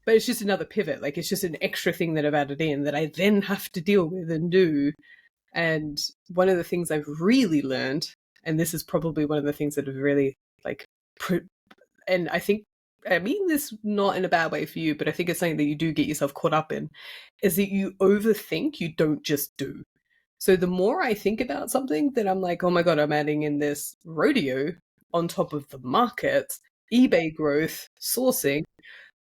But it's just another pivot. Like, it's just an extra thing that I've added in that I then have to deal with and do. And one of the things I've really learned, and this is probably one of the things that have really like, and I mean this not in a bad way for you, but I think it's something that you do get yourself caught up in, is that you overthink, you don't just do. So the more I think about something, then I'm like, oh my God, I'm adding in this rodeo on top of the markets, eBay growth, sourcing.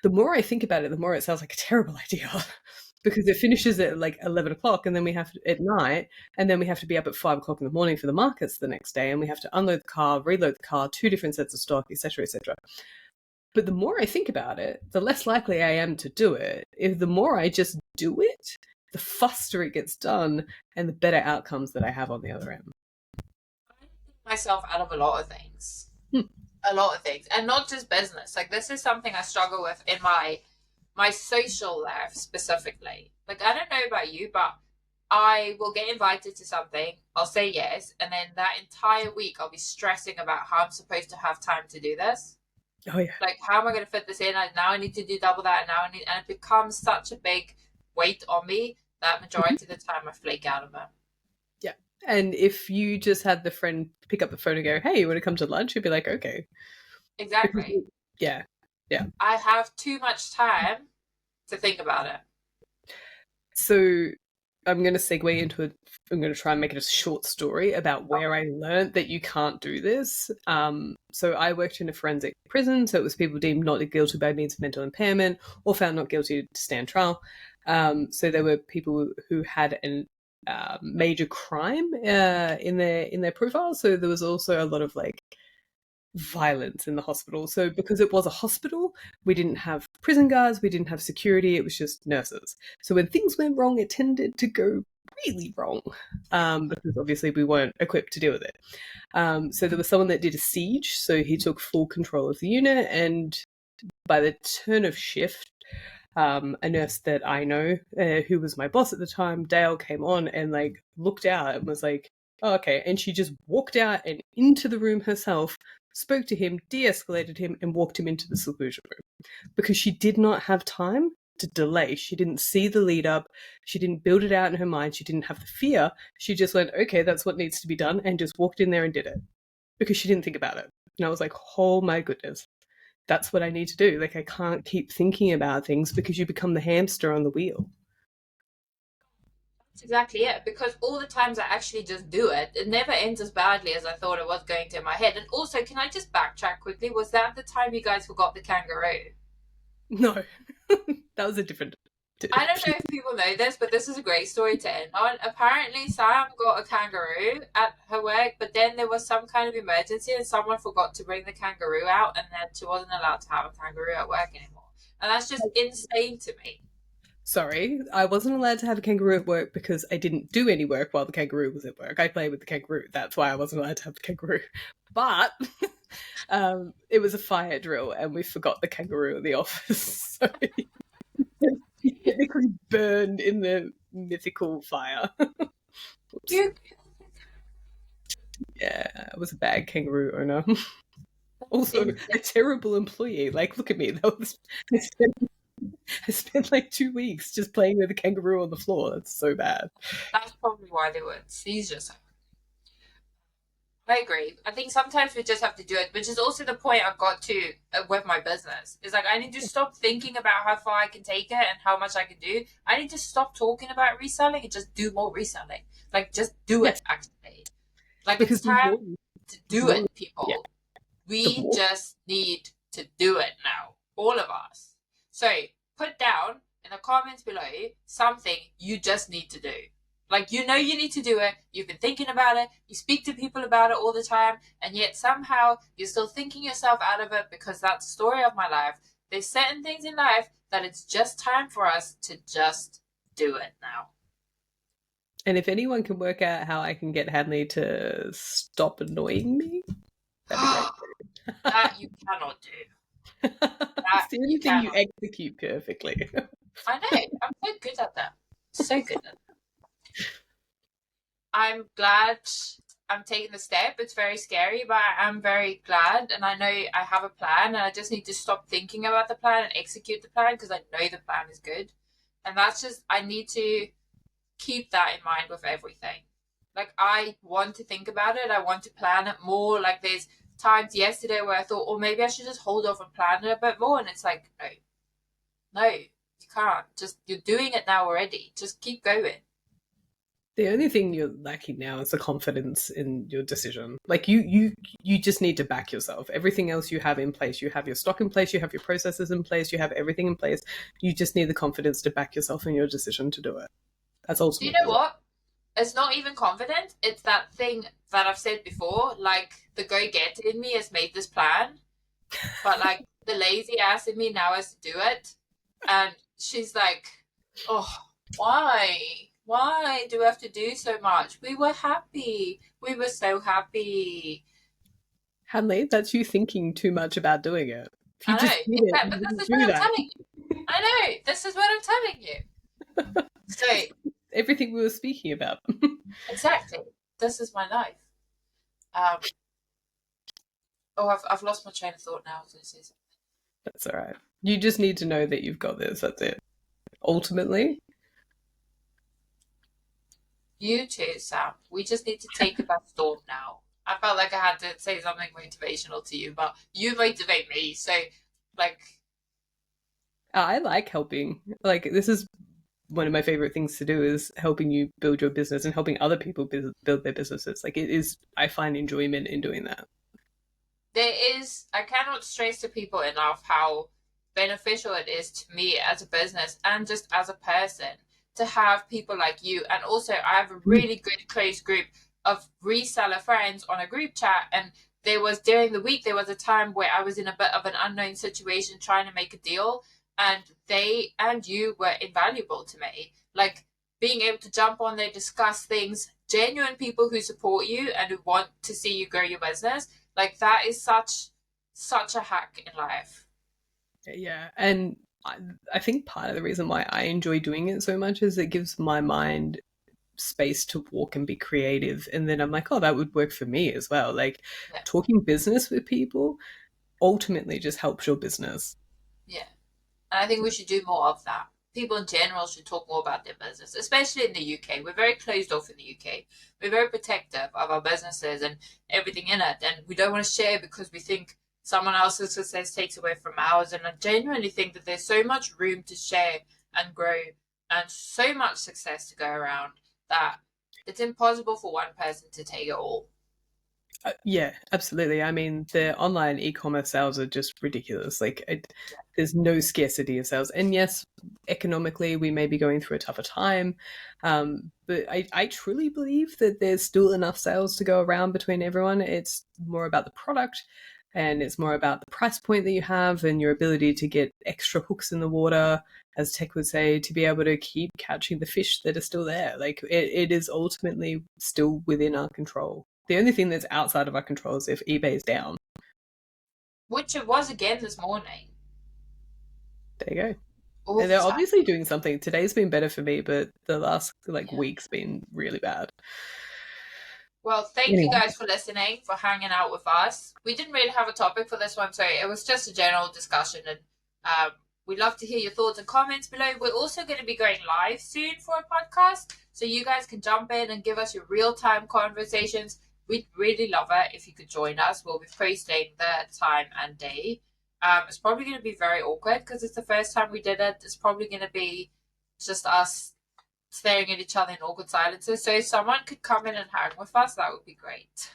The more I think about it, the more it sounds like a terrible idea because it finishes at like 11 o'clock and then we have to, at night, and then we have to be up at 5 o'clock in the morning for the markets the next day, and we have to unload the car, reload the car, 2 different sets of stock, etc., etc. But the more I think about it, the less likely I am to do it. If the more I just do it, the faster it gets done and the better outcomes that I have on the other end. I take myself out of a lot of things. Hmm. A lot of things. And not just business. Like, this is something I struggle with in my social life specifically. Like, I don't know about you, but I will get invited to something, I'll say yes, and then that entire week I'll be stressing about how I'm supposed to have time to do this. Oh yeah. Like, how am I going to fit this in? Now I need to do double that, and and it becomes such a big weight on me that majority of the time I flake out of it. Yeah. And if you just had the friend pick up the phone and go, hey, you want to come to lunch? You'd be like, okay. Exactly. Yeah. Yeah. I have too much time to think about it. So I'm going to segue into it. I'm going to try and make it a short story about where I learned that you can't do this. So I worked in a forensic prison, so it was people deemed not guilty by means of mental impairment or found not guilty to stand trial. So there were people who had a major crime in their profile. So there was also a lot of like violence in the hospital. So because it was a hospital, we didn't have prison guards, we didn't have security, it was just nurses. So when things went wrong, it tended to go really wrong because obviously we weren't equipped to deal with it. So there was someone that did a siege, so he took full control of the unit, and by the turn of shift, a nurse that I know, who was my boss at the time, Dale, came on and like looked out and was like, oh, okay. And she just walked out and into the room herself, spoke to him, de-escalated him, and walked him into the seclusion room because she did not have time to delay. She didn't see the lead up. She didn't build it out in her mind. She didn't have the fear. She just went, okay, that's what needs to be done, and just walked in there and did it because she didn't think about it. And I was like, oh my goodness, that's what I need to do. Like, I can't keep thinking about things because you become the hamster on the wheel. That's exactly it. Because all the times I actually just do it, it never ends as badly as I thought it was going to in my head. And also, can I just backtrack quickly? Was that the time you guys forgot the kangaroo? No, that was a different. I don't know if people know this, but this is a great story to end on. Apparently, Sam got a kangaroo at her work, but then there was some kind of emergency and someone forgot to bring the kangaroo out, and then she wasn't allowed to have a kangaroo at work anymore. And that's just insane to me. Sorry, I wasn't allowed to have a kangaroo at work because I didn't do any work while the kangaroo was at work. I played with the kangaroo. That's why I wasn't allowed to have the kangaroo. But it was a fire drill and we forgot the kangaroo in the office. So he technically burned in the mythical fire. Yeah, I was a bad kangaroo owner. Also, a terrible employee. Like, look at me. I spent like 2 weeks just playing with a kangaroo on the floor. That's so bad. That's probably why they were seizures. I agree. I think sometimes we just have to do it, which is also the point I've got to with my business. Is like I need to stop thinking about how far I can take it and how much I can do. I need to stop talking about reselling and just do more reselling. Like, just do it, actually. Like, because it's time to do it, people. Yeah. We just need to do it now. All of us. So put down in the comments below something you just need to do. Like, you know you need to do it. You've been thinking about it. You speak to people about it all the time. And yet somehow you're still thinking yourself out of it because that's the story of my life. There's certain things in life that it's just time for us to just do it now. And if anyone can work out how I can get Hadley to stop annoying me, that'd be great. That you cannot do. It's the only you thing you cannot. execute perfectly. I know. I'm so good at that. So good at that. I'm glad I'm taking the step. It's very scary, but I'm very glad, and I know I have a plan, and I just need to stop thinking about the plan and execute the plan because I know the plan is good. And that's just, I need to keep that in mind with everything. Like, I want to think about it, I want to plan it more. Like, there's times yesterday where I thought, oh, maybe I should just hold off and plan it a bit more. And it's like, no, you can't. Just, you're doing it now already. Just keep going. The only thing you're lacking now is the confidence in your decision. Like you just need to back yourself. Everything else you have in place. You have your stock in place, you have your processes in place, you have everything in place. You just need the confidence to back yourself in your decision to do it. That's Do you know ultimately. what? It's not even confidence. It's that thing that I've said before. Like, the go-getter in me has made this plan, but like the lazy ass in me now has to do it. And she's like, oh, why? Why do we have to do so much? We were happy. We were so happy. Hanley, that's you thinking too much about doing it. If you I just know, did it, exactly, you but this wouldn't is what do I'm that. telling you. I know, this is what I'm telling you. So, Everything we were speaking about. exactly, this is my life. I've lost my train of thought now. I was going to say something. That's all right. You just need to know that you've got this. That's it. Ultimately, You too, Sam. We just need to take it by storm now. I felt like I had to say something motivational to you, but you motivate me. So, like, I like helping. Like this is one of my favorite things to do is helping you build your business and helping other people build their businesses. Like it is, I find enjoyment in doing that. I cannot stress to people enough how beneficial it is to me as a business and just as a person to have people like you. And also, I have a really good close group of reseller friends on a group chat. And during the week, there was a time where I was in a bit of an unknown situation trying to make a deal. And they and you were invaluable to me. Like, being able to jump on there, discuss things, genuine people who support you and who want to see you grow your business, like, that is such a hack in life. Yeah, and I think part of the reason why I enjoy doing it so much is it gives my mind space to walk and be creative, and then I'm like, oh, that would work for me as well. Like Yeah, talking business with people ultimately just helps your business. yeah. And I think we should do more of that. People in general should talk more about their business, especially in the UK. We're very closed off in the UK. We're very protective of our businesses and everything in it. And we don't want to share because we think someone else's success takes away from ours. And I genuinely think that there's so much room to share and grow and so much success to go around that it's impossible for one person to take it all. Yeah, absolutely. I mean, the online e-commerce sales are just ridiculous. There's no scarcity of sales. And yes, economically, we may be going through a tougher time, but I truly believe that there's still enough sales to go around between everyone. It's more about the product, and it's more about the price point that you have and your ability to get extra hooks in the water, as Tech would say, to be able to keep catching the fish that are still there. Like it is ultimately still within our control. The only thing that's outside of our control is if eBay is down. Which it was again this morning. There you go. All And the they're time. obviously doing something. Today's been better for me, but the last Yeah. week's been really bad. Well, thank you Anyway, guys for listening, for hanging out with us. We didn't really have a topic for this one, so it was just a general discussion. And we'd love to hear your thoughts and comments below. We're also going to be going live soon for a podcast, so you guys can jump in and give us your real-time conversations. We'd really love it if you could join us. We'll be posting the time and day. It's probably going to be very awkward because it's the first time we did it. It's probably going to be just us staring at each other in awkward silences. So if someone could come in and hang with us, that would be great.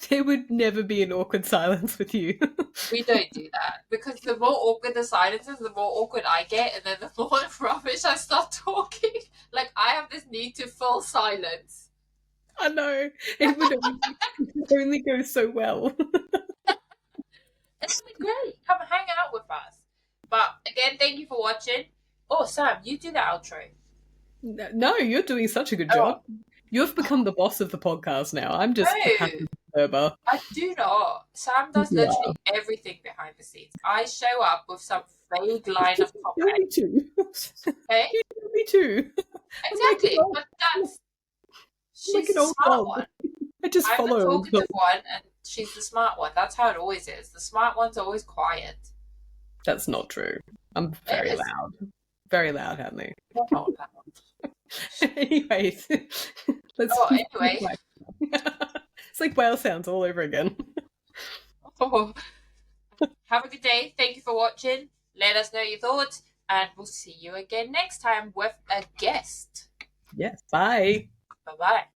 there would never be an awkward silence with you. We don't do that because the more awkward the silences, the more awkward I get, and then the more rubbish I start talking. Like, I have this need to fill silence. I know. It would only go so well. It's great. Come hang out with us. But again, thank you for watching. Oh, Sam, you do the outro. No, you're doing such a good job. You've become the boss of the podcast now. I'm just the Oh, passive disturber. I do not. Sam does Yeah. literally everything behind the scenes. I show up with some vague line of Tell me topic. to. Okay? You tell me to. Exactly. But I'm like she's an the old smart dog. one. I just I'm the follow. talkative one and she's the smart one. That's how it always is. The smart one's always quiet. That's not true. I'm It very is loud. Very loud, Hadley. not loud. Anyways, let's. Anyway. It's like whale sounds all over again. Oh. Have a good day. Thank you for watching. Let us know your thoughts, and we'll see you again next time with a guest. Yes. Bye. Bye-bye.